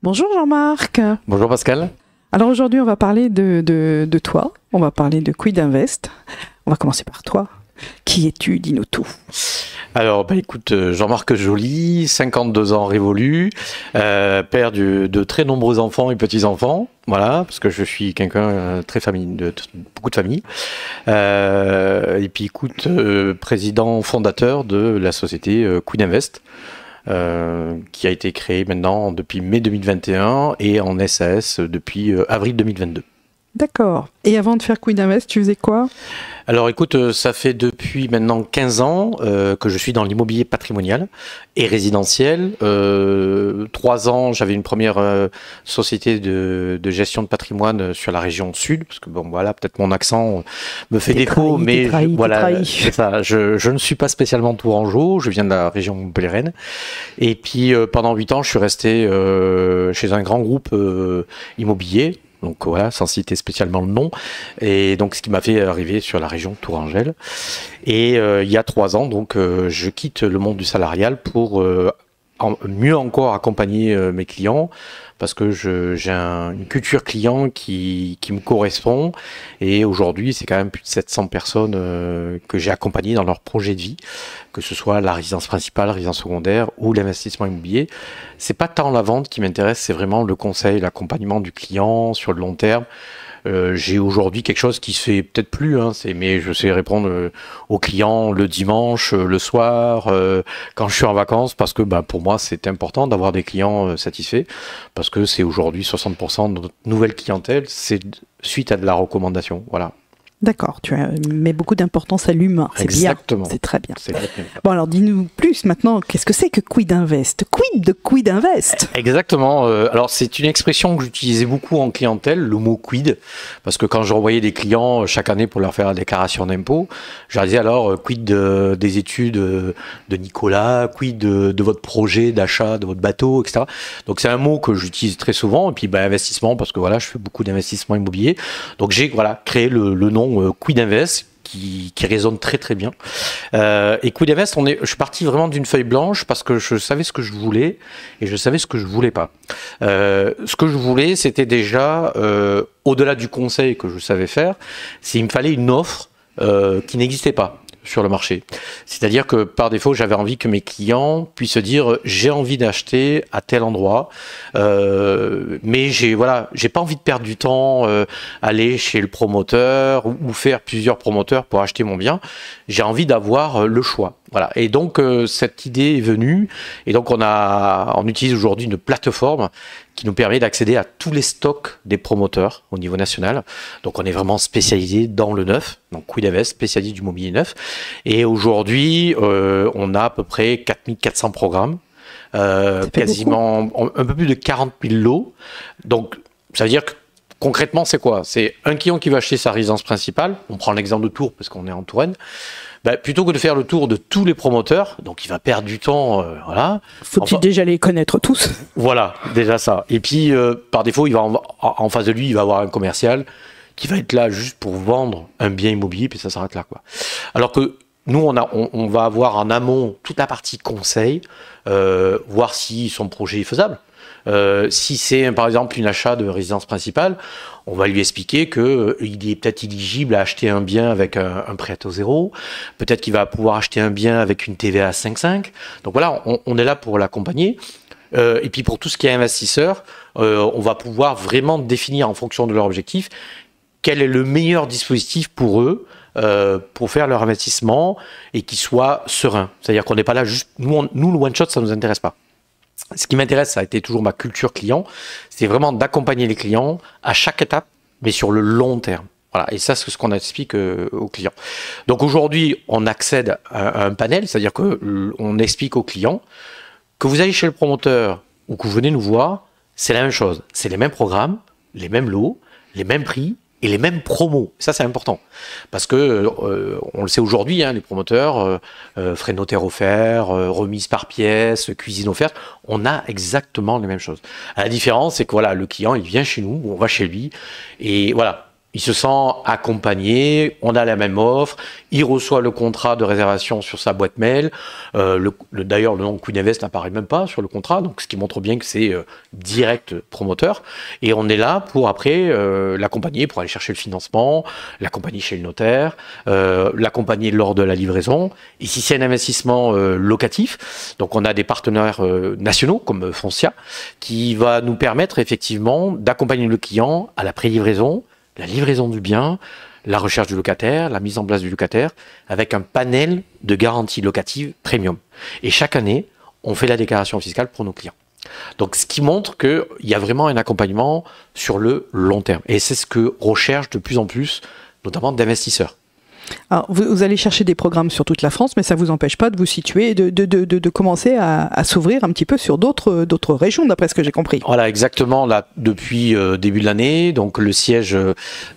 Bonjour Jean-Marc. Bonjour Pascal. Alors aujourd'hui on va parler de toi, on va parler de Quid Invest. On va commencer par toi. Qui es-tu? Dis-nous tout. Alors écoute, Jean-Marc Joly, 52 ans révolus, père de très nombreux enfants et petits-enfants, voilà, parce que je suis quelqu'un très beaucoup de famille. Et puis écoute, président fondateur de la société Quid Invest, qui a été créée maintenant depuis mai 2021 et en SAS depuis avril 2022. D'accord. Et avant de faire Quid Invest, tu faisais quoi? Alors écoute, ça fait depuis maintenant 15 ans que je suis dans l'immobilier patrimonial et résidentiel. 3 ans, j'avais une première société de gestion de patrimoine sur la région sud, parce que bon voilà, peut-être mon accent me fait défaut, mais voilà, c'est ça. Je ne suis pas spécialement tourangeau, je viens de la région montpelliéraine. Et puis pendant 8 ans, je suis resté chez un grand groupe immobilier. Donc voilà, sans citer spécialement le nom, et donc ce qui m'a fait arriver sur la région Tourangelle. Et il y a 3 ans, donc je quitte le monde du salarial pour mieux encore accompagner mes clients, parce que j'ai une culture client qui me correspond, et aujourd'hui c'est quand même plus de 700 personnes que j'ai accompagnées dans leur projet de vie, que ce soit la résidence principale, la résidence secondaire ou l'investissement immobilier. C'est pas tant la vente qui m'intéresse, c'est vraiment le conseil, l'accompagnement du client sur le long terme. J'ai aujourd'hui quelque chose qui se fait peut-être plus, mais je sais répondre aux clients le dimanche, le soir, quand je suis en vacances, parce que pour moi c'est important d'avoir des clients satisfaits, parce que c'est aujourd'hui 60% de notre nouvelle clientèle, c'est suite à de la recommandation, voilà. D'accord, tu mets beaucoup d'importance à l'humain, c'est bien, c'est très bien. Bon alors dis-nous plus maintenant, qu'est-ce que c'est que Quid Invest? Quid de Quid Invest? Exactement, alors c'est une expression que j'utilisais beaucoup en clientèle, le mot quid, parce que quand je renvoyais des clients chaque année pour leur faire la déclaration d'impôt, je leur disais alors quid des études de Nicolas, quid de votre projet d'achat de votre bateau, etc. Donc c'est un mot que j'utilise très souvent, et puis investissement, parce que voilà, je fais beaucoup d'investissements immobiliers, donc j'ai créé le nom Quid Invest qui résonne très très bien. Et Quid Invest, je suis parti vraiment d'une feuille blanche parce que je savais ce que je voulais et je savais ce que je voulais pas. Ce que je voulais, c'était déjà, au-delà du conseil que je savais faire, il me fallait une offre qui n'existait pas sur le marché. C'est-à-dire que par défaut, j'avais envie que mes clients puissent se dire j'ai envie d'acheter à tel endroit, mais j'ai pas envie de perdre du temps, aller chez le promoteur ou faire plusieurs promoteurs pour acheter mon bien. J'ai envie d'avoir le choix. Voilà. Et donc cette idée est venue, et donc on utilise aujourd'hui une plateforme qui nous permet d'accéder à tous les stocks des promoteurs au niveau national. Donc on est vraiment spécialisé dans le neuf, donc Quid Invest, spécialiste du mobilier neuf. Et aujourd'hui, on a à peu près 4400 programmes, quasiment un peu plus de 40 000 lots. Donc ça veut dire que concrètement, c'est quoi? C'est un client qui va acheter sa résidence principale, on prend l'exemple de Tours parce qu'on est en Touraine, plutôt que de faire le tour de tous les promoteurs, donc il va perdre du temps, voilà. Faut-il déjà les connaître tous? Voilà, déjà ça. Et puis, par défaut, il va en face de lui, il va avoir un commercial qui va être là juste pour vendre un bien immobilier, puis ça s'arrête là, quoi. Alors que nous, on va avoir en amont toute la partie conseil, voir si son projet est faisable. Si c'est par exemple une achat de résidence principale, on va lui expliquer qu'il est peut-être éligible à acheter un bien avec un prêt à taux zéro, peut-être qu'il va pouvoir acheter un bien avec une TVA à 5,5. Donc voilà, on est là pour l'accompagner. Et puis pour tout ce qui est investisseur, on va pouvoir vraiment définir en fonction de leur objectif quel est le meilleur dispositif pour eux, pour faire leur investissement et qu'ils soient sereins. C'est-à-dire qu'on n'est pas là juste... Nous, le one-shot, ça ne nous intéresse pas. Ce qui m'intéresse, ça a été toujours ma culture client, c'est vraiment d'accompagner les clients à chaque étape, mais sur le long terme. Voilà, et ça, c'est ce qu'on explique aux clients. Donc aujourd'hui, on accède à un panel, c'est-à-dire qu'on explique aux clients que vous allez chez le promoteur ou que vous venez nous voir, c'est la même chose. C'est les mêmes programmes, les mêmes lots, les mêmes prix et les mêmes promos. Ça, c'est important. Parce que, on le sait aujourd'hui, les promoteurs, frais de notaire offerts, remise par pièce, cuisine offerte, on a exactement les mêmes choses. La différence, c'est que voilà, le client, il vient chez nous, on va chez lui, et voilà, il se sent accompagné, on a la même offre, il reçoit le contrat de réservation sur sa boîte mail. D'ailleurs, le nom Quid Invest n'apparaît même pas sur le contrat, donc ce qui montre bien que c'est direct promoteur. Et on est là pour après l'accompagner, pour aller chercher le financement, l'accompagner chez le notaire, l'accompagner lors de la livraison. Et si c'est un investissement locatif, donc on a des partenaires nationaux comme Foncia, qui va nous permettre effectivement d'accompagner le client à la pré-livraison, la livraison du bien, la recherche du locataire, la mise en place du locataire, avec un panel de garanties locatives premium. Et chaque année, on fait la déclaration fiscale pour nos clients. Donc, ce qui montre qu'il y a vraiment un accompagnement sur le long terme. Et c'est ce que recherchent de plus en plus, notamment d'investisseurs. Alors, vous allez chercher des programmes sur toute la France, mais ça ne vous empêche pas de vous situer et de commencer à s'ouvrir un petit peu sur d'autres régions, d'après ce que j'ai compris. Voilà, exactement. Là, depuis début de l'année, donc le siège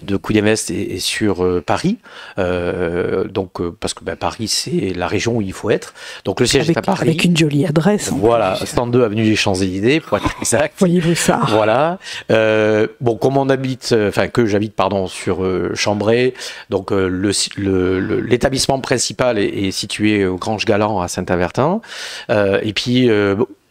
de Quid Invest est sur Paris. Parce que Paris, c'est la région où il faut être. Donc le siège est à Paris. Avec une jolie adresse. Voilà, 102 avenue des Champs-Élysées, pour être exact. Voyez-vous ça. Voilà. Comme on habite, que j'habite, sur Chambray, donc l'établissement principal est situé au Grange Galant à Saint-Avertin. Et puis,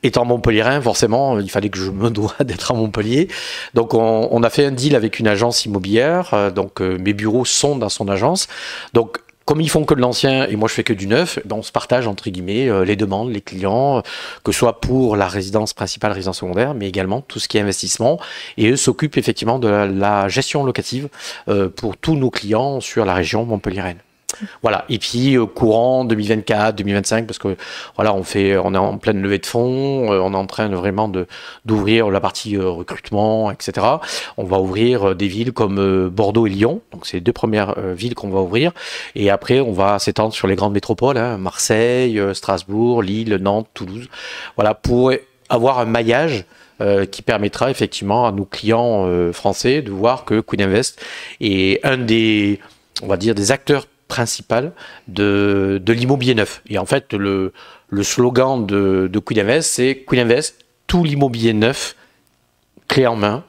étant montpelliérain, forcément, il fallait que je me doie d'être à Montpellier. Donc, on a fait un deal avec une agence immobilière. Donc, mes bureaux sont dans son agence. Donc, comme ils font que de l'ancien et moi je fais que du neuf, on se partage entre guillemets les demandes, les clients, que ce soit pour la résidence principale, résidence secondaire, mais également tout ce qui est investissement. Et eux s'occupent effectivement de la gestion locative pour tous nos clients sur la région montpelliéraine. Voilà. Et puis courant 2024, 2025, parce que voilà, on est en pleine levée de fonds, on est en train d'ouvrir la partie recrutement, etc. On va ouvrir des villes comme Bordeaux et Lyon, donc c'est les 2 premières villes qu'on va ouvrir. Et après, on va s'étendre sur les grandes métropoles, Marseille, Strasbourg, Lille, Nantes, Toulouse. Voilà, pour avoir un maillage qui permettra effectivement à nos clients français de voir que Quid Invest est un des, on va dire, des acteurs principal de l'immobilier neuf. Et en fait, le slogan de Quid Invest, c'est Quid Invest, tout l'immobilier neuf, clé en main,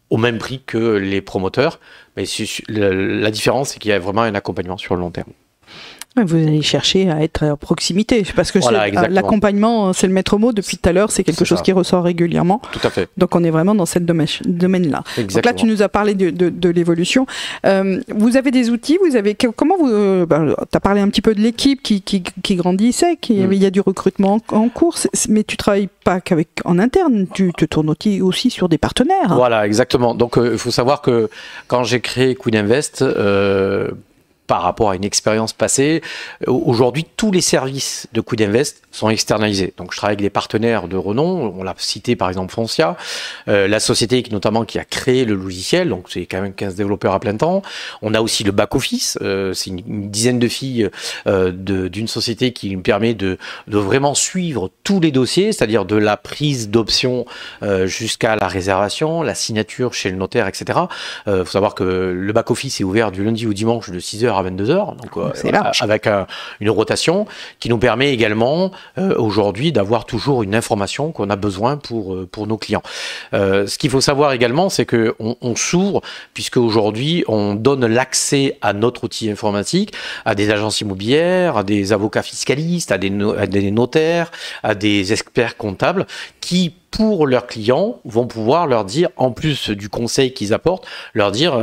au même prix que les promoteurs. Mais la différence, c'est qu'il y a vraiment un accompagnement sur le long terme. Vous allez chercher à être à proximité, parce que voilà, l'accompagnement, c'est le maître mot depuis tout à l'heure, c'est quelque chose qui ressort régulièrement. Tout à fait. Donc on est vraiment dans ce domaine-là. Donc là, tu nous as parlé de l'évolution. Vous avez des outils, comment vous... tu as parlé un petit peu de l'équipe qui grandissait, il y a du recrutement en cours, mais tu ne travailles pas en interne, tu te tournes aussi sur des partenaires. Voilà, exactement. Donc il faut savoir que quand j'ai créé Quid Invest, par rapport à une expérience passée, aujourd'hui, tous les services de Quid Invest sont externalisés. Donc, je travaille avec des partenaires de renom. On l'a cité, par exemple, Foncia, la société notamment qui a créé le logiciel. Donc, c'est quand même 15 développeurs à plein temps. On a aussi le back-office. C'est une dizaine de filles d'une société qui nous permet de vraiment suivre tous les dossiers, c'est-à-dire de la prise d'option jusqu'à la réservation, la signature chez le notaire, etc. Faut savoir que le back-office est ouvert du lundi au dimanche de 6h à 22h, donc avec une rotation qui nous permet également aujourd'hui d'avoir toujours une information qu'on a besoin pour nos clients. Ce qu'il faut savoir également, c'est qu'on s'ouvre, puisque aujourd'hui on donne l'accès à notre outil informatique à des agences immobilières, à des avocats fiscalistes, à des notaires, à des experts comptables qui, pour leurs clients, vont pouvoir leur dire, en plus du conseil qu'ils apportent, leur dire,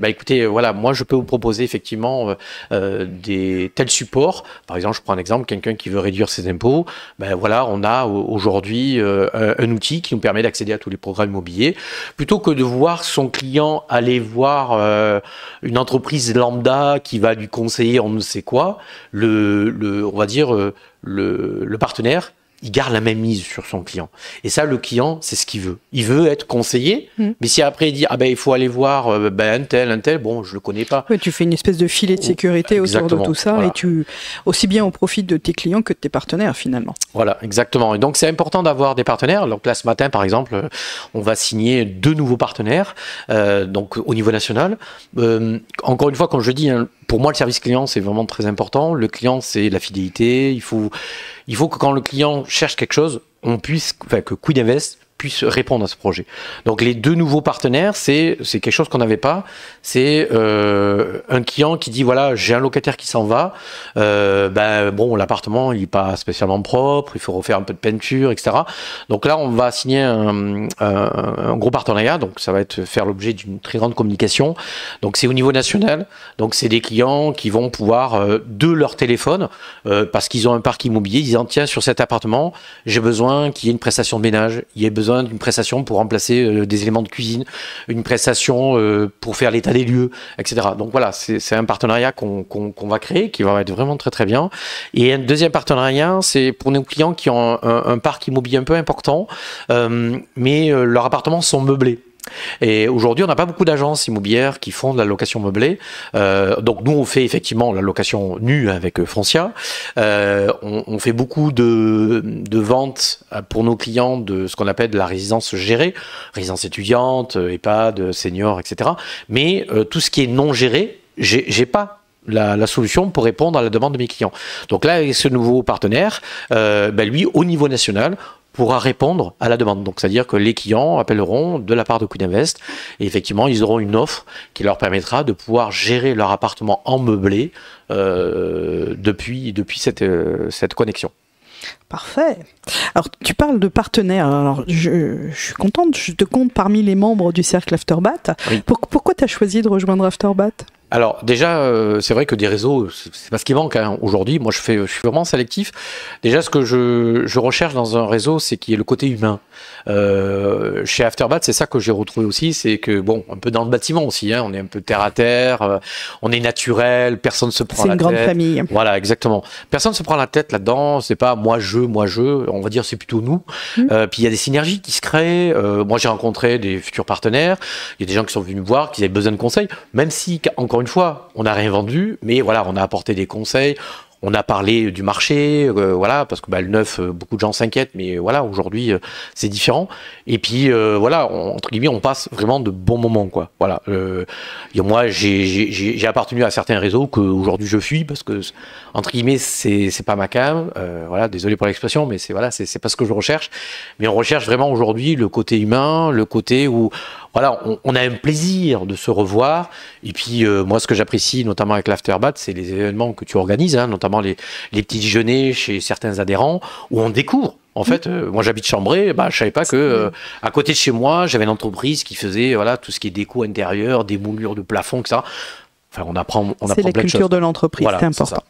écoutez, voilà, moi je peux vous proposer effectivement tels supports. Par exemple, je prends un exemple, quelqu'un qui veut réduire ses impôts, voilà, on a aujourd'hui un outil qui nous permet d'accéder à tous les programmes immobiliers, plutôt que de voir son client aller voir une entreprise lambda qui va lui conseiller on ne sait quoi, on va dire le partenaire, il garde la même mise sur son client. Et ça, le client, c'est ce qu'il veut. Il veut être conseillé, mais si après il dit il faut aller voir un tel, bon, je le connais pas. Ouais, tu fais une espèce de filet de sécurité autour de tout ça, voilà. Et tu aussi bien au profit de tes clients que de tes partenaires finalement. Voilà, exactement. Et donc c'est important d'avoir des partenaires. Donc là, ce matin, par exemple, on va signer 2 nouveaux partenaires, donc au niveau national. Encore une fois, comme je dis, pour moi, le service client, c'est vraiment très important. Le client, c'est la fidélité. Il faut que quand le client cherche quelque chose, que Quid Invest puisse répondre à ce projet. Donc les 2 nouveaux partenaires, c'est quelque chose qu'on n'avait pas. C'est un client qui dit voilà, j'ai un locataire qui s'en va, bon, l'appartement il n'est pas spécialement propre, il faut refaire un peu de peinture, etc. Donc là on va signer un gros partenariat, donc ça va faire l'objet d'une très grande communication. Donc c'est au niveau national, donc c'est des clients qui vont pouvoir de leur téléphone, parce qu'ils ont un parc immobilier, ils disent tiens, sur cet appartement j'ai besoin qu'il y ait une prestation de ménage, il y ait besoin d'une prestation pour remplacer des éléments de cuisine, une prestation pour faire l'état des lieux, etc. Donc voilà, c'est un partenariat qu'on va créer, qui va être vraiment très très bien. Et un deuxième partenariat, c'est pour nos clients qui ont un parc immobilier un peu important, mais leurs appartements sont meublés. Et aujourd'hui, on n'a pas beaucoup d'agences immobilières qui font de la location meublée. Donc nous, on fait effectivement la location nue avec Foncia. On fait beaucoup de ventes pour nos clients de ce qu'on appelle de la résidence gérée, résidence étudiante, EHPAD, senior, etc. Mais tout ce qui est non géré, j'ai pas la solution pour répondre à la demande de mes clients. Donc là, avec ce nouveau partenaire, lui, au niveau national, pourra répondre à la demande. Donc, c'est-à-dire que les clients appelleront de la part de Quidinvest et effectivement, ils auront une offre qui leur permettra de pouvoir gérer leur appartement en meublé depuis cette connexion. Parfait. Alors, tu parles de partenaires. Alors, je suis contente, je te compte parmi les membres du cercle Afterbat. Oui. Pourquoi tu as choisi de rejoindre Afterbat ? Alors déjà, c'est vrai que des réseaux, c'est pas ce qui manque hein. Aujourd'hui. Moi, je suis vraiment sélectif. Déjà, ce que je recherche dans un réseau, c'est qu'il y ait le côté humain. Chez Afterbat, c'est ça que j'ai retrouvé aussi, c'est que bon, un peu dans le bâtiment aussi, hein, on est un peu terre à terre, on est naturel, personne se prend la tête. C'est une grande famille. Voilà, exactement. Personne se prend la tête là-dedans. C'est pas moi je. On va dire c'est plutôt nous. Puis il y a des synergies qui se créent. Moi, j'ai rencontré des futurs partenaires. Il y a des gens qui sont venus me voir, qui avaient besoin de conseils, même si encore une fois, on n'a rien vendu, mais voilà, on a apporté des conseils, on a parlé du marché, voilà, parce que le neuf, beaucoup de gens s'inquiètent, mais voilà, aujourd'hui, c'est différent. Et puis, voilà, entre guillemets, on passe vraiment de bons moments, quoi. Voilà. Moi, j'ai appartenu à certains réseaux qu'aujourd'hui je fuis, parce que, entre guillemets, c'est pas ma cam. Voilà, désolé pour l'expression, mais c'est pas ce que je recherche. Mais on recherche vraiment aujourd'hui le côté humain, le côté où voilà, on a un plaisir de se revoir. Et puis, moi, ce que j'apprécie, notamment avec l'Afterbat, c'est les événements que tu organises, hein, notamment les petits déjeuners chez certains adhérents, où on découvre. En fait, moi, j'habite Chambray, je savais pas que à côté de chez moi, j'avais une entreprise qui faisait voilà tout ce qui est déco intérieur, des moulures de plafond, etc. Enfin, on apprend plein de choses. C'est la culture de l'entreprise, voilà, c'est important.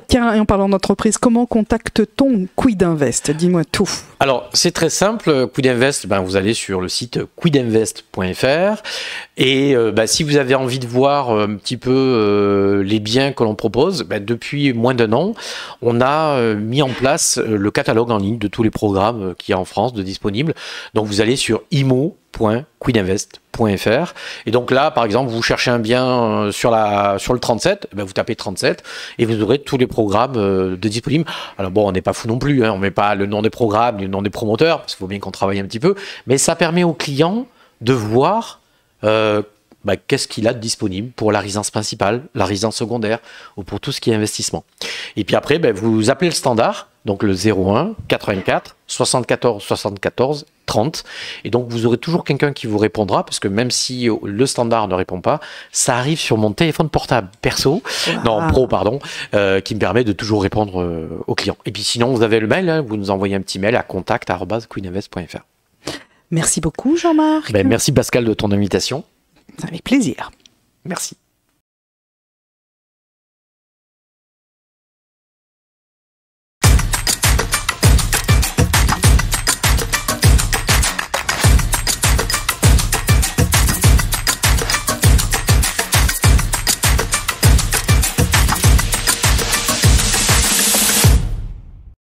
Tiens, et en parlant d'entreprise, comment contacte-t-on Quidinvest ? Dis-moi tout. Alors, c'est très simple. Quidinvest, vous allez sur le site quidinvest.fr et si vous avez envie de voir un petit peu les biens que l'on propose, depuis moins d'1 an, on a mis en place le catalogue en ligne de tous les programmes qu'il y a en France de disponibles. Donc, vous allez sur imo.quidinvest.fr et donc là, par exemple, vous cherchez un bien sur le 37, vous tapez 37 et vous aurez tous les programmes de disponibles. Alors bon, on n'est pas fou non plus, hein, on met pas le nom des programmes, le nom des promoteurs, parce qu'il faut bien qu'on travaille un petit peu, mais ça permet aux clients de voir qu'est-ce qu'il a de disponible pour la résidence principale, la résidence secondaire ou pour tout ce qui est investissement. Et puis après, vous appelez le standard, donc le 01 84 74 74 30, et donc vous aurez toujours quelqu'un qui vous répondra, parce que même si le standard ne répond pas, ça arrive sur mon téléphone portable perso, pro pardon, qui me permet de toujours répondre aux clients. Et puis sinon, vous avez le mail, hein, vous nous envoyez un petit mail à contact@quidinvest.fr. Merci beaucoup Jean-Marc. Merci Pascal de ton invitation. Avec plaisir. Merci.